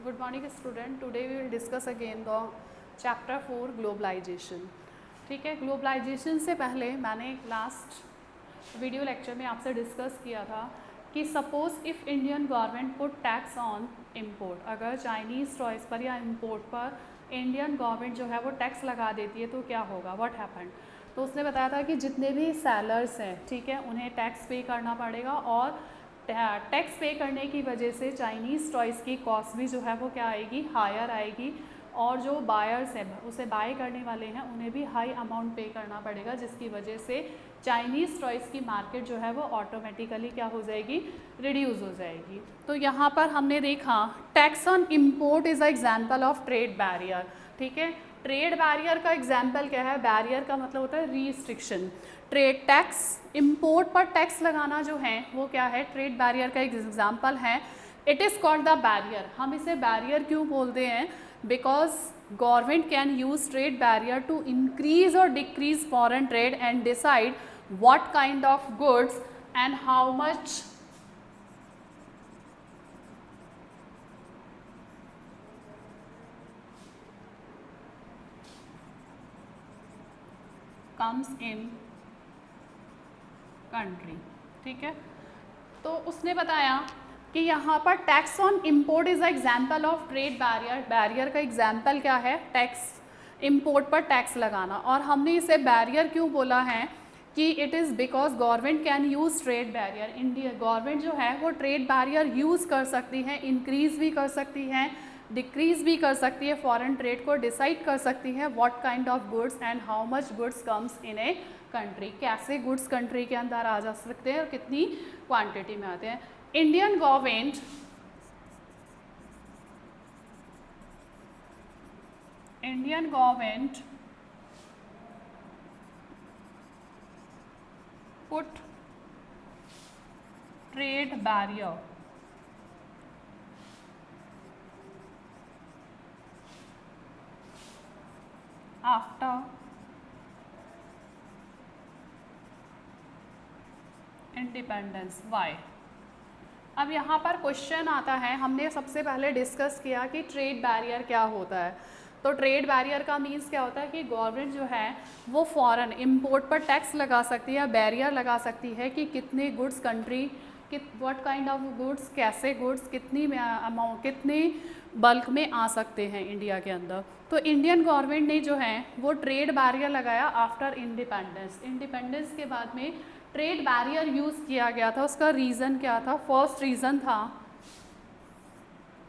Good morning student. Today we will discuss again the chapter 4 globalization. ठीक है, globalisation से पहले मैंने लास्ट वीडियो लेक्चर में आपसे डिस्कस किया था कि suppose if Indian government put tax on import, अगर चाइनीज़ टॉयज़ पर या इम्पोर्ट पर इंडियन गवर्नमेंट जो है वो टैक्स लगा देती है तो क्या होगा, व्हाट हैपन। तो उसने बताया था कि जितने भी सेलर्स हैं, ठीक है, उन्हें टैक्स पे करना पड़ेगा और टैक्स पे करने की वजह से चाइनीज़ टॉयज़ की कॉस्ट भी जो है वो क्या आएगी, हायर आएगी, और जो बायर्स हैं उसे बाय करने वाले हैं उन्हें भी हाई अमाउंट पे करना पड़ेगा, जिसकी वजह से चाइनीज़ टॉयज़ की मार्केट जो है वो ऑटोमेटिकली क्या हो जाएगी, रिड्यूस हो जाएगी। तो यहाँ पर हमने देखा tax on import is a example of trade barrier. ठीक है, ट्रेड बैरियर का एग्जाम्पल क्या है, बैरियर का मतलब होता है रिस्ट्रिक्शन। ट्रेड टैक्स, इम्पोर्ट पर टैक्स लगाना जो है वो क्या है, ट्रेड बैरियर का एक एग्जाम्पल है। It is called the barrier. हम इसे बैरियर क्यों बोलते हैं, because government can use trade barrier to increase और decrease foreign trade and decide what kind of goods and how much comes in country। ठीक है, तो उसने बताया कि यहाँ पर tax on import is a example of trade barrier. Barrier का एग्जाम्पल क्या है, टैक्स, इम्पोर्ट पर टैक्स लगाना। और हमने इसे बैरियर क्यों बोला है कि it is because government can use trade barrier. India government जो है वो ट्रेड बैरियर यूज़ कर सकती है, इंक्रीज़ भी कर सकती है, डिक्रीज़ भी कर सकती है, फॉरेन ट्रेड को डिसाइड कर सकती है what kind of goods and how much goods comes in a country, कैसे गुड्स कंट्री के अंदर आ जा सकते हैं और कितनी क्वांटिटी में आते हैं। Indian government put trade barrier after independence. Why. अब यहाँ पर क्वेश्चन आता है, हमने सबसे पहले डिस्कस किया कि ट्रेड बैरियर क्या होता है। तो ट्रेड बैरियर का मीन्स क्या होता है कि गवर्नमेंट जो है वो फॉरेन इम्पोर्ट पर टैक्स लगा सकती है, बैरियर लगा सकती है कि कितने goods country, what kind of goods, कैसे गुड्स कितनी अमाउंट, कितने बल्क में आ सकते हैं इंडिया के अंदर। तो इंडियन गवर्नमेंट ने जो है वो ट्रेड बैरियर लगाया आफ्टर इंडिपेंडेंस। इंडिपेंडेंस के बाद में ट्रेड बैरियर यूज़ किया गया था। उसका रीज़न क्या था, फर्स्ट रीज़न था,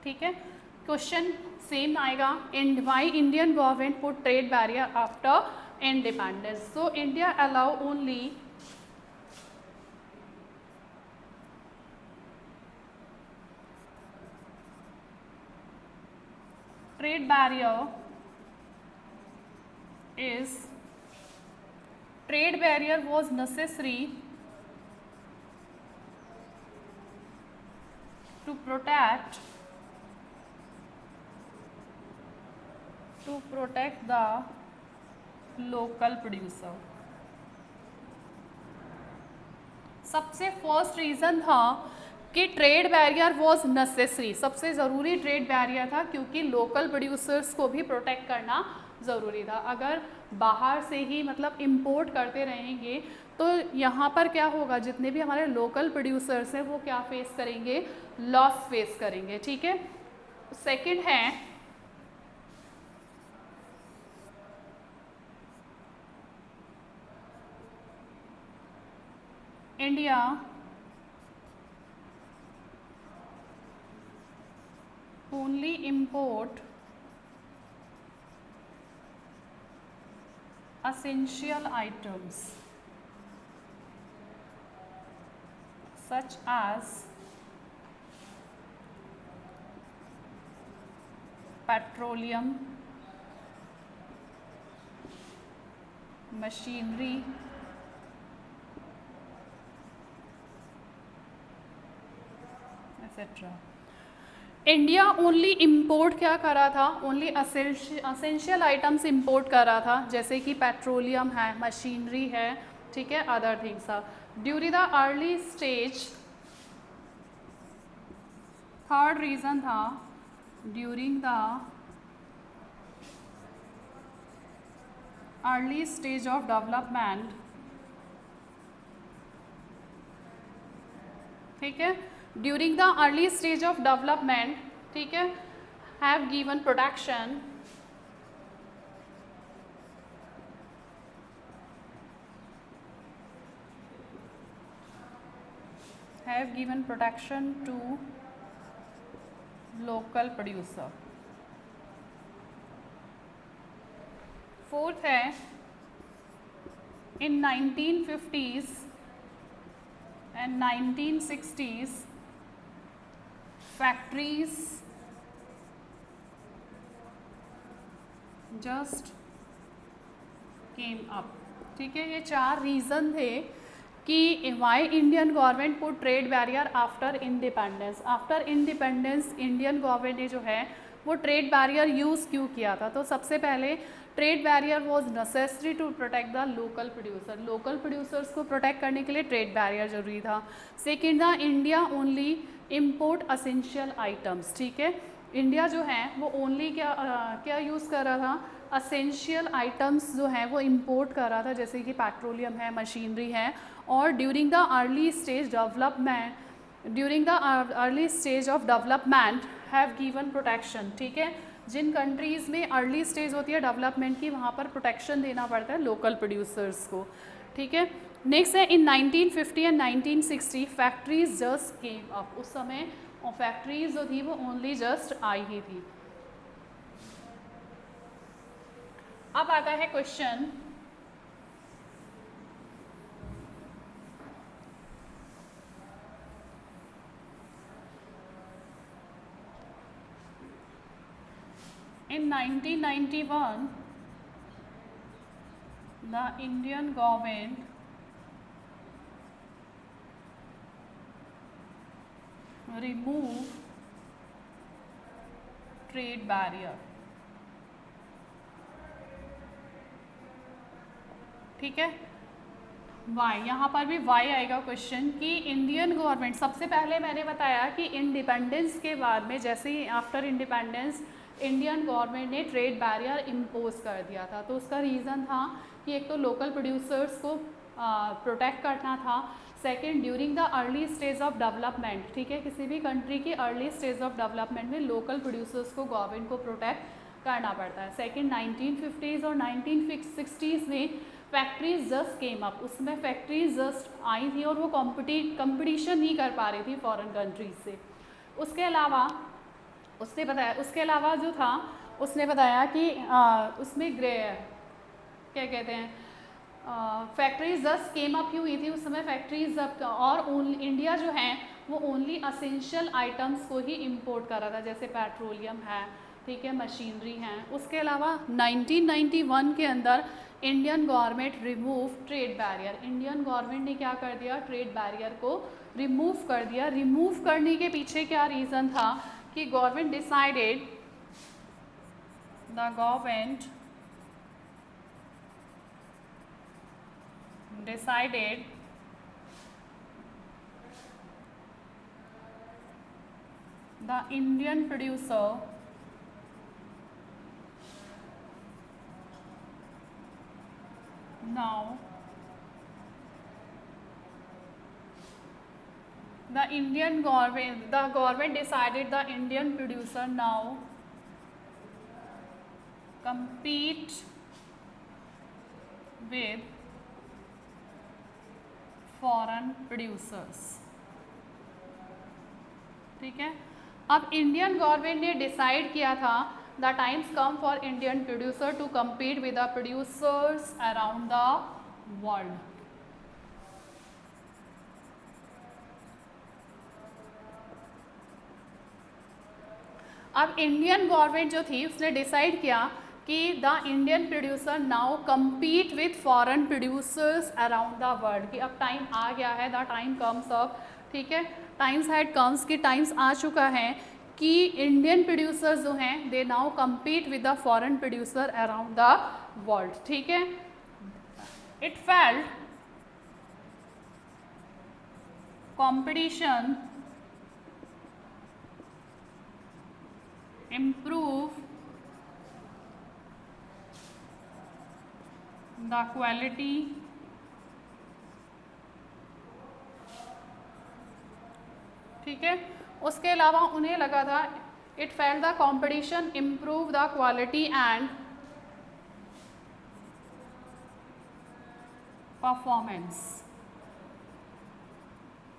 ठीक है, क्वेश्चन सेम आएगा, why Indian government put trade barrier after independence. So India allow only trade barrier was necessary to protect the local producer। सबसे फर्स्ट रीज़न था कि ट्रेड बैरियर वॉज नेसेसरी, सबसे ज़रूरी trade barrier था क्योंकि local producers को भी protect करना ज़रूरी था। अगर बाहर से ही मतलब इंपोर्ट करते रहेंगे तो यहाँ पर क्या होगा, जितने भी हमारे लोकल प्रोड्यूसर्स हैं वो क्या फेस करेंगे, लॉस फेस करेंगे। ठीक है, सेकंड है India only import essential items such as petroleum, machinery, etc. India only import क्या कर रहा था, ओनली असेंशियल आइटम्स इम्पोर्ट कर रहा था, जैसे कि पेट्रोलियम है, मशीनरी है, ठीक है, अदर थिंग्स है। During the early stage, third reason था during the early stage of development, ठीक है, during the early stage of development, ठीक है, have given protection to local producer. Fourth है in 1950s and 1960s factories just came up, ठीक है। ये चार रीज़न थे कि why Indian government put trade barrier after independence. After independence Indian government ने जो है वो ट्रेड बैरियर यूज़ क्यों किया था? तो सबसे पहले trade barrier was necessary to protect the local producer. Local producers को प्रोटेक्ट करने के लिए ट्रेड बैरियर जरूरी था। Second the India only import essential items, ठीक है। इंडिया जो है वो ओनली क्या यूज़ कर रहा था? असेंशियल आइटम्स जो हैं वो इंपोर्ट कर रहा था, जैसे कि पेट्रोलियम है, मशीनरी है। और during the early stage of development have given protection, ठीक है। जिन कंट्रीज़ में अर्ली स्टेज होती है डेवलपमेंट की, वहाँ पर प्रोटेक्शन देना पड़ता है लोकल प्रोड्यूसर्स को, ठीक है। नेक्स्ट है इन 1950 and 1960 factories just came up. उस समय फैक्ट्रीज जो थी वो ओनली जस्ट आई ही थी। अब आता है question in 1991 the Indian government remove trade barrier, ठीक है। वाई, यहाँ पर भी वाई आएगा क्वेश्चन कि इंडियन गवर्नमेंट, सबसे पहले मैंने बताया कि इंडिपेंडेंस के बाद में जैसे ही आफ्टर इंडिपेंडेंस इंडियन गवर्नमेंट ने ट्रेड बैरियर इम्पोज कर दिया था। तो उसका रीज़न था कि एक तो लोकल प्रोड्यूसर्स को प्रोटेक्ट करना था। Second, during the early stage of development, ठीक है, किसी भी कंट्री की अर्ली स्टेज ऑफ डेवलपमेंट में लोकल प्रोड्यूसर्स को गवर्नमेंट को प्रोटेक्ट करना पड़ता है। सेकंड, 1950s और 1960s में फैक्ट्रीज जस्ट केम अप। उसमें फैक्ट्रीज जस्ट आई थी और वो कंपटीशन नहीं कर पा रही थी फॉरेन कंट्रीज से। उसके अलावा उसके अलावा जो था उसने बताया कि उसमें क्या कहते हैं, फैक्ट्रीज जस्ट केम अप क्यों हुई थी उस समय? फैक्ट्रीज और इंडिया जो है वो ओनली असेंशियल आइटम्स को ही इंपोर्ट कर रहा था, जैसे पेट्रोलियम है, ठीक है, मशीनरी हैं। उसके अलावा 1991 के अंदर Indian government remove trade barrier. Indian government ने क्या कर दिया? ट्रेड बैरियर को रिमूव कर दिया। रिमूव करने के पीछे क्या रीज़न था कि government decided the Indian producer now the government decided the Indian producer now compete with foreign producers, ठीक है। अब इंडियन गवर्नमेंट ने डिसाइड किया था the times come for Indian producer to compete with the producers around the world। अब Indian government जो थी उसने डिसाइड किया कि the Indian producer now compete with foreign producers around the world, कि अब टाइम आ गया है, द टाइम कम्स अप, ठीक है, टाइम्स हैड कम्स, कि टाइम्स आ चुका है कि इंडियन प्रोड्यूसर्स जो हैं they now compete with the foreign producer around the world, ठीक है। It felt competition improve the quality ठीक है। उसके अलावा उन्हें लगा था it felt the competition improve the quality and performance.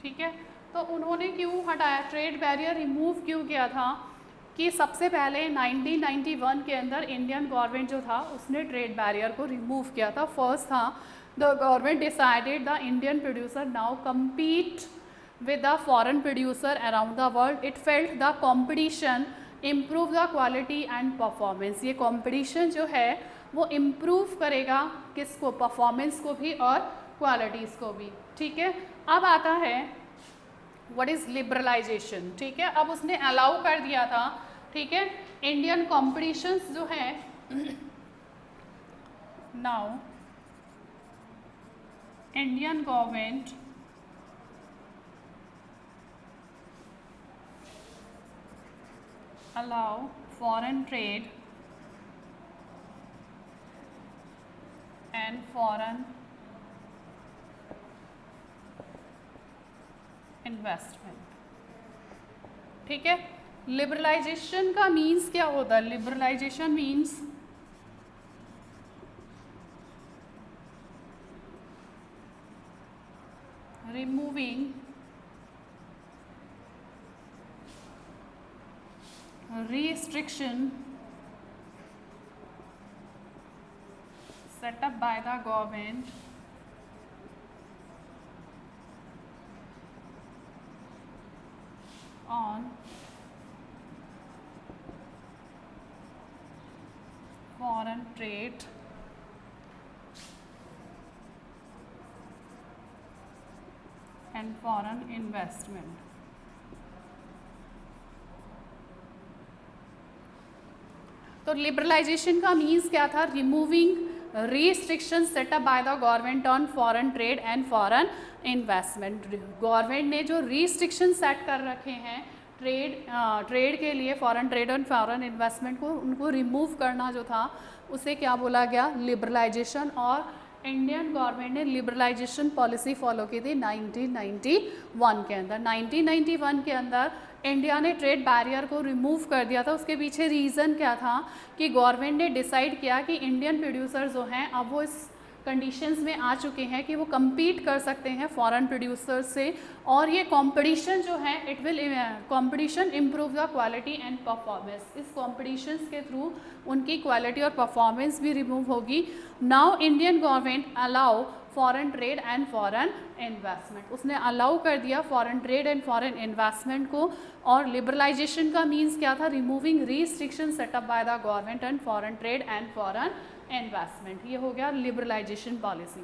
ठीक है, तो उन्होंने क्यों हटाया, ट्रेड बैरियर रिमूव क्यों किया था कि सबसे पहले 1991 के अंदर इंडियन गवर्नमेंट जो था उसने ट्रेड बैरियर को रिमूव किया था। फर्स्ट था the government decided the Indian producer now compete with the foreign producer around the world. It felt the competition improve the quality and performance. ये competition जो है वो improve करेगा किसको, performance को भी और qualities को भी। ठीक है, अब आता है what is liberalization। ठीक है, अब उसने allow कर दिया था, ठीक है, इंडियन competitions जो है now Indian government allow foreign trade and foreign investment। ठीक है, लिबरलाइजेशन का मीन्स क्या होता है, liberalisation means removing restriction set up by the government on foreign trade and foreign investment। तो लिबरलाइजेशन का मीन्स क्या था, removing restriction setup by the government on foreign trade and foreign investment. Government ने जो restriction set कर रखे हैं trade के लिए, foreign trade and foreign investment को, उनको रिमूव करना जो था उसे क्या बोला गया, लिबरलाइजेशन। और इंडियन गवर्नमेंट ने लिबरलाइजेशन पॉलिसी फॉलो की थी 1991 के अंदर। 1991 के अंदर इंडिया ने ट्रेड बैरियर को रिमूव कर दिया था। उसके पीछे रीज़न क्या था कि गवर्नमेंट ने डिसाइड किया कि इंडियन प्रोड्यूसर जो हैं अब वो इस कंडीशंस में आ चुके हैं कि वो compete कर सकते हैं फॉरेन प्रोड्यूसर से, और ये कंपटीशन जो है it will competition improve the quality and performance. इस कॉम्पिटिशन्स के थ्रू उनकी क्वालिटी और परफॉर्मेंस भी रिमूव होगी। Now Indian government allow foreign trade and foreign investment. उसने अलाउ कर दिया foreign trade and foreign investment को। और लिबरलाइजेशन का मीन्स क्या था, removing restriction setup by the government and foreign trade and foreign investment. ये हो गया लिबरलाइजेशन पॉलिसी।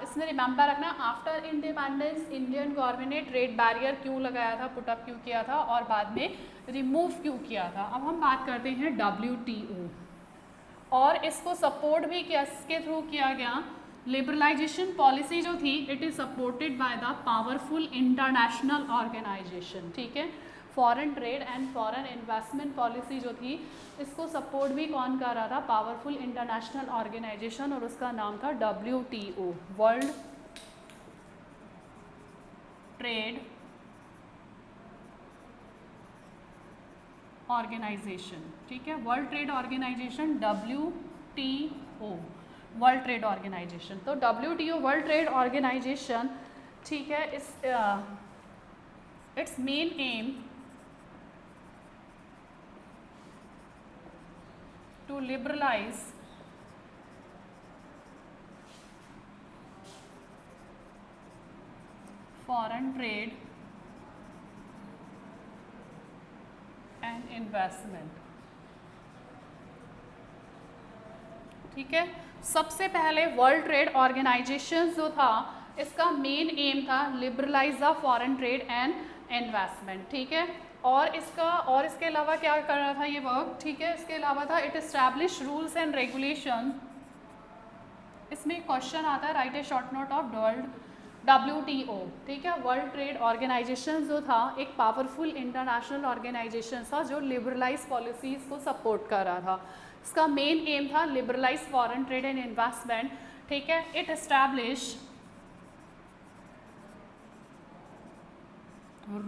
इसमें रिमेंबर रखना, आफ्टर इंडिपेंडेंस इंडियन गवर्नमेंट ने ट्रेड बैरियर क्यों लगाया था, पुटअप क्यों किया था और बाद में रिमूव क्यों किया था। अब हम बात करते हैं WTO, और इसको सपोर्ट भी किसके थ्रू किया गया, लिबरलाइजेशन पॉलिसी जो थी it is supported by the powerful international organisation. ठीक है, foreign trade and foreign investment policy जो थी इसको सपोर्ट भी कौन कर रहा था, पावरफुल इंटरनेशनल ऑर्गेनाइजेशन, और उसका नाम था WTO, वर्ल्ड ट्रेड ऑर्गेनाइजेशन। ठीक है, world trade organisation WTO, world trade organisation. तो WTO वर्ल्ड ट्रेड ऑर्गेनाइजेशन, ठीक है, its main aim to liberalize foreign trade and investment। ठीक है, सबसे पहले वर्ल्ड ट्रेड ऑर्गेनाइजेशन जो था इसका मेन एम था liberalise the foreign trade and investment. ठीक है, और इसके अलावा क्या कर रहा था ये वर्क। ठीक है, इसके अलावा था it establish rules and regulation. इसमें क्वेश्चन आता है, right A short note of world WTO, ठीक है, वर्ल्ड ट्रेड ऑर्गेनाइजेशन जो था एक पावरफुल इंटरनेशनल ऑर्गेनाइजेशन था जो लिबरलाइज पॉलिसीज़ को सपोर्ट कर रहा था. इसका मेन एम था liberalise foreign trade and investment, ठीक है. It establish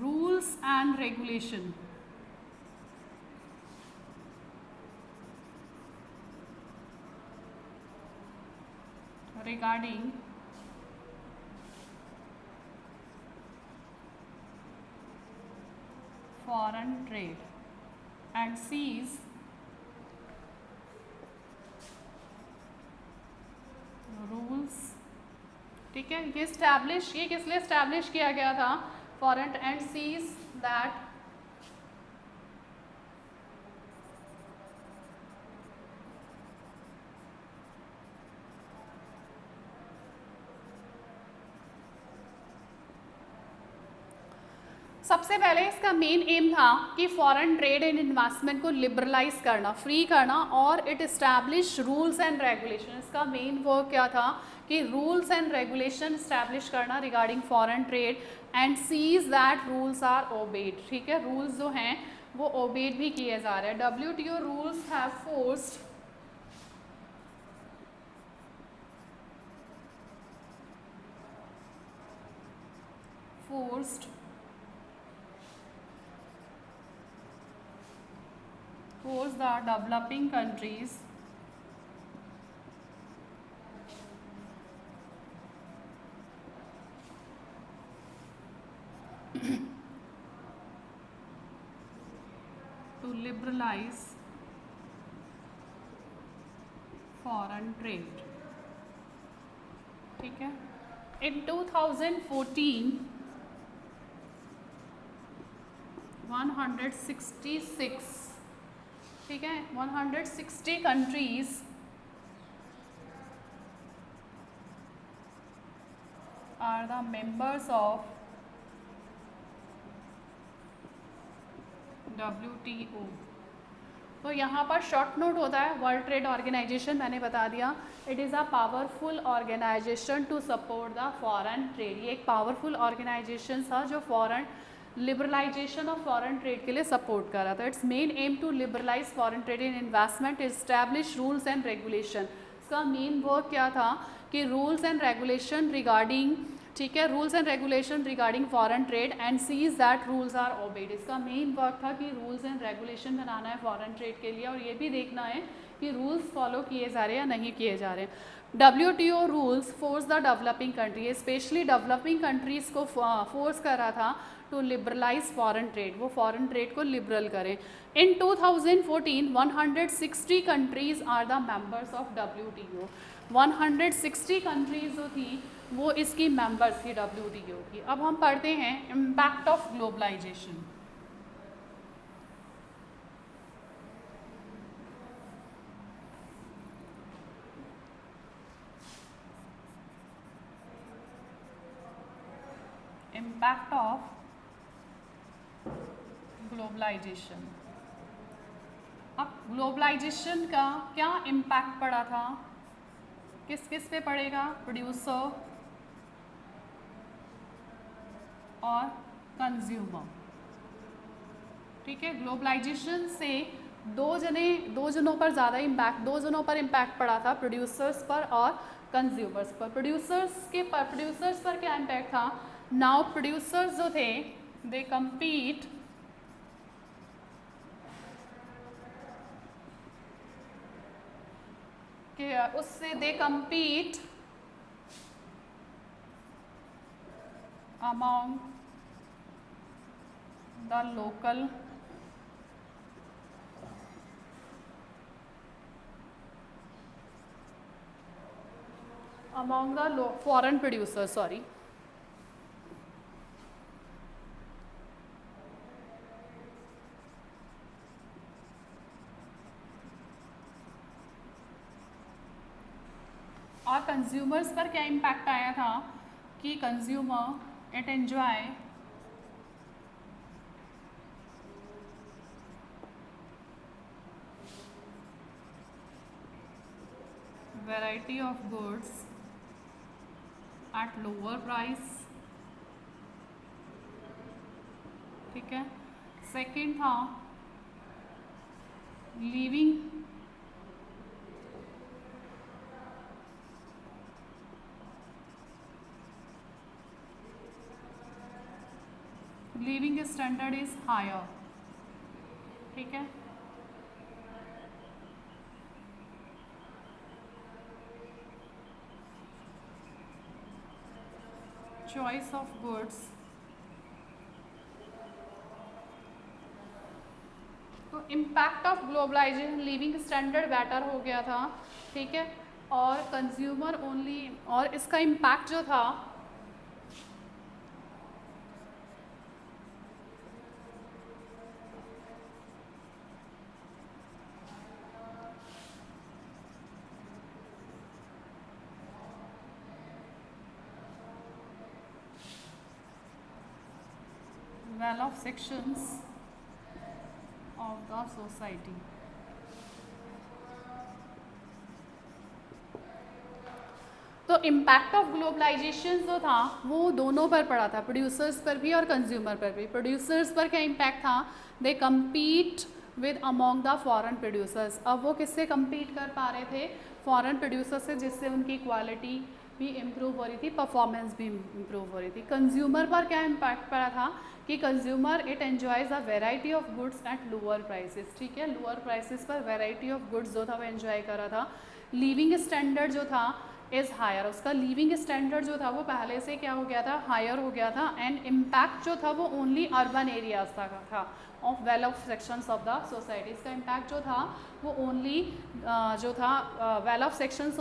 rules and regulation regarding foreign trade and sees rules, ठीक है. ये एस्टैब्लिश, ये किस लिए एस्टैब्लिश किया गया था? फॉरेन एंड सीज दैट सबसे पहले इसका मेन एम था कि फॉरेन ट्रेड एंड इन्वेस्टमेंट को लिबरलाइज करना, फ्री करना, और it establish rules and regulation. इसका मेन वर्क क्या था कि रूल्स एंड रेगुलेशन इस्टेब्लिश करना regarding foreign trade and sees that rules are obeyed, ठीक है. रूल्स जो हैं वो ओबेड भी किए जा रहे हैं. WTO rules have forced the developing countries to liberalize foreign trade, ठीक है. In 2014 166, ठीक है, 160 countries are the members of WTO. तो यहाँ पर शॉर्ट नोट होता है वर्ल्ड ट्रेड ऑर्गेनाइजेशन, मैंने बता दिया it is a powerful organisation to support the foreign trade. ये एक पावरफुल ऑर्गेनाइजेशन था जो foreign liberalisation of foreign trade के लिए सपोर्ट कर रहा था. Its main aim to liberalise foreign trade and investment, establish rules and regulation. इसका मेन वर्क क्या था कि रूल्स एंड रेगुलेशन रिगार्डिंग, ठीक है, rules and regulation regarding foreign trade and sees that rules are obeyed. इसका main work था कि rules and regulation बनाना है फॉरेन ट्रेड के लिए और ये भी देखना है कि रूल्स फॉलो किए जा रहे हैं या नहीं किए जा रहे हैं. WTO rules force the developing country, specially developing countries को फोर्स कर रहा था टू लिबरलाइज फॉरेन ट्रेड, वो फॉरेन ट्रेड को लिबरल करें. In 2014 160 countries are the members of WTO. 160 countries जो थी वो इसकी मेंबर्स थी WTO की. अब हम पढ़ते हैं impact of globalisation. Impact of globalisation. अब ग्लोबलाइजेशन का क्या इम्पैक्ट पड़ा था, किस किस पे पड़ेगा? प्रोड्यूसर और कंज्यूमर, ठीक है. ग्लोबलाइजेशन से दो जनों पर ज़्यादा इम्पैक्ट, दो जनों पर इम्पैक्ट पड़ा था, प्रोड्यूसर्स पर और कंज्यूमर्स पर. प्रोड्यूसर्स पर क्या इम्पैक्ट था? नाउ प्रोड्यूसर्स जो थे दे कम्पीट उससे दे compete among the local foreign producers, sorry. और कंज्यूमर्स पर क्या इम्पैक्ट आया था कि consumer it enjoy variety of goods at lower price, ठीक है। सेकेंड था लिविंग स्टैंडर्ड इज हायर, ठीक है। चॉइस ऑफ गुड्स, तो impact of globalisation, living standard better हो गया था, ठीक है। और कंज्यूमर ओनली, और इसका इम्पैक्ट जो था well off sections of the society. तो इम्पैक्ट ऑफ ग्लोबलाइजेशन जो था वो दोनों पर पड़ा था, प्रोड्यूसर्स पर भी और कंज्यूमर पर भी। प्रोड्यूसर्स पर क्या इम्पैक्ट था, दे compete with among the foreign producers. अब वो किससे कम्पीट कर पा रहे थे, फॉरेन प्रोड्यूसर्स से, जिससे उनकी क्वालिटी भी इम्प्रूव हो रही थी, परफॉर्मेंस भी इम्प्रूव हो रही थी। कंज्यूमर पर क्या इम्पैक्ट पड़ा था कि consumer it enjoys a variety of goods at lower prices, ठीक है। लोअर प्राइसेस पर वेराइटी ऑफ गुड्स जो था वो एन्जॉय कर रहा था। लिविंग स्टैंडर्ड जो था इज़ हायर, उसका लिविंग स्टैंडर्ड जो था वो पहले से क्या हो गया था, हायर हो गया था। एंड इम्पैक्ट जो था वो ओनली अर्बन एरियाज था of well off sections of the societies का इम्पैक्ट जो था वो ओनली जो था well off sections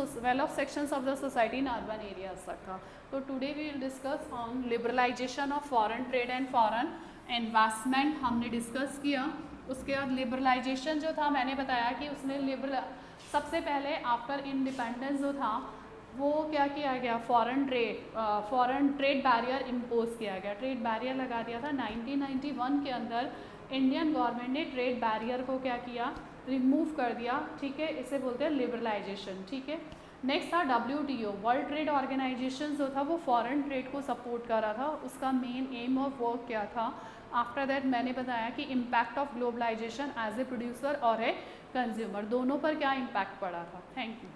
of the society in urban areas तक था। तो today we will discuss on liberalisation of foreign trade and foreign investment हमने डिस्कस किया। उसके बाद लिबरलाइजेशन जो था मैंने बताया कि उसने सबसे पहले आफ्टर इंडिपेंडेंस जो था वो क्या किया गया, फॉरेन ट्रेड बैरियर इम्पोज किया गया, ट्रेड बैरियर लगा दिया था 1991 के अंदर। इंडियन गवर्नमेंट ने ट्रेड बैरियर को क्या किया, रिमूव कर दिया, ठीक है। इसे बोलते हैं लिबरलाइजेशन, ठीक है। नेक्स्ट था WTO, वर्ल्ड ट्रेड ऑर्गेनाइजेशन जो था वो फॉरेन ट्रेड को सपोर्ट कर रहा था, उसका मेन एम ऑफ वर्क क्या था। आफ्टर दैट मैंने बताया कि impact of globalisation as a producer और ए कंज्यूमर, दोनों पर क्या इम्पैक्ट पड़ा था। Thank you.